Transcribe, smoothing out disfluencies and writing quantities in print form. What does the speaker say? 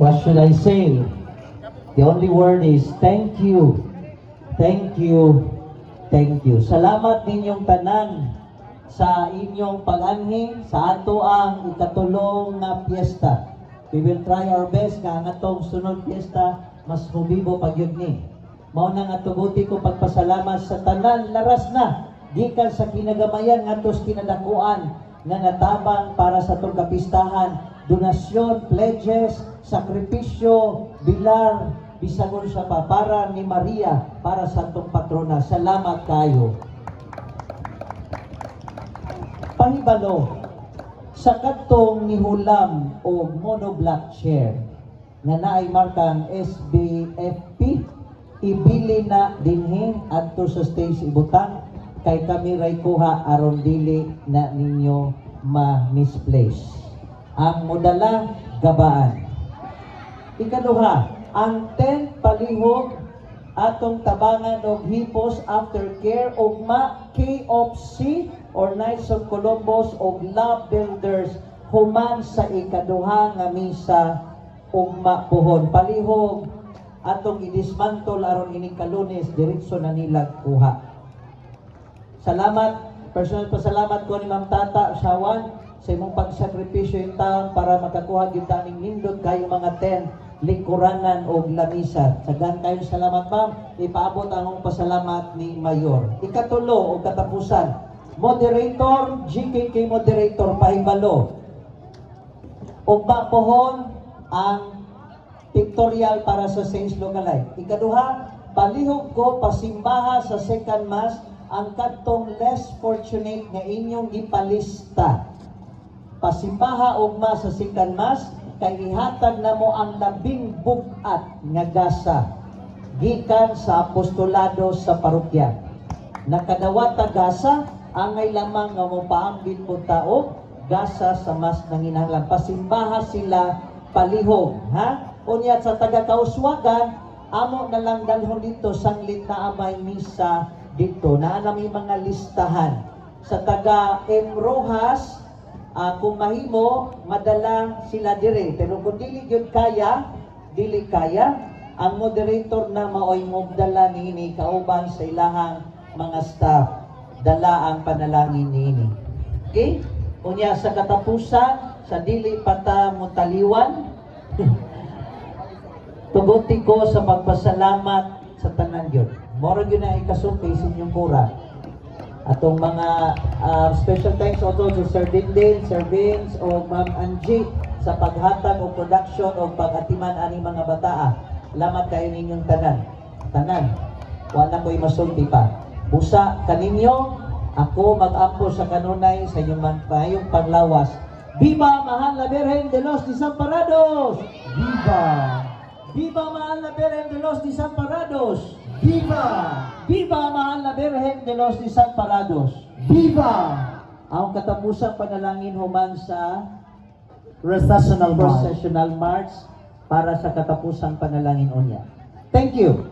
What should I say? The only word is thank you. Thank you. Thank you. Salamat ninyong tanan sa inyong pag-anhing sa ato ang ikatulong na piyesta. We will try our best nga nga atong sunod piyesta mas hubibo pagyud ni. Mao nang atubuti ko pagpasalamat sa tanan laras na gikan sa kinagamayan ngadto kinadakuan nga natabang para sa atong kapistahan, donasyon, pledges, sakripisyo, bilar, bisagon sa para ni Maria para sa atong patrona. Salamat kayo. Pahibalo, sa katong nihulam o monoblock chair nga naay markang SBFP, ibili na dinhin adto sa stage ibutang kay kami ray kuha aron dili na ninyo ma-misplace. Ang modala gabaan. Ikaduha, ang 10 palihog atong tabangan og hipos aftercare ugma KOC or Knights of Columbus og Love Builders human sa ikaduha nga misa ugma pohon. Palihog atong i-dismantle aron ining Kalunes diretso na nilag kuha. Salamat, personal pasalamat ko ni Ma'am Tata Shawan sa imong pagsakripisyo in taon para makakuha gyud taning nindot kayo mga 10 lingkuranan o lamisa. Sagdan kayo salamat ma'am. Ipaabot ang akong pasalamat ni Mayor. Ikatulo o katapusan. Moderator, GKK moderator, pahibalo. Ugma pohon ang pictorial para sa Saints Localite. Ikaduha, palihog ko pasimbaha sa second mass ang katong less fortunate nga inyong ipalista. Pasimbaha ugma sa second mass kay ihatag na mo ang labing bugat nga gasa gikan sa apostolado sa parokya. Nakadawat gasa angay lamang nga mopaambit mo tao gasa sa mas nanginahanglan. Pasimbaha sila palihog, ha? Unya sa taga-Kauswagan, amo na lang dalhon dito sanglit na amay misa dito. Naanami mga listahan. Sa taga-M. Rojas, kung mahimo, madala sila dire. Pero kung dili kaya, ang moderator na maoy mobdala niini kauban sa ilahang mga staff. Dala ang panalangin niini. Okay? Unya sa katapusan, sa dili pata mutaliwan, tuguti ko sa pagpasalamat sa tanan yun. Moro yun na ikasulti sa inyong kura. Atong mga special thanks also to Sir Dindin, Sir Vince, o Ma'am Angie sa paghatag o production o pag-atiman aning mga bataa. Salamat kayo ninyong tanan. Tanan. Wala ko'y masulti pa. Busa kaninyo, ako mag-ampo sa kanunay sa inyong paglawas. Viva Mahal na Birhen de los Desamparados! Viva! Viva Mahal na Birhen de los Desamparados! Viva! Viva Mahal na Birhen de los Desamparados! Viva! Ang katapusang panalangin human sa Processional March para sa katapusang panalangin unya. Thank you.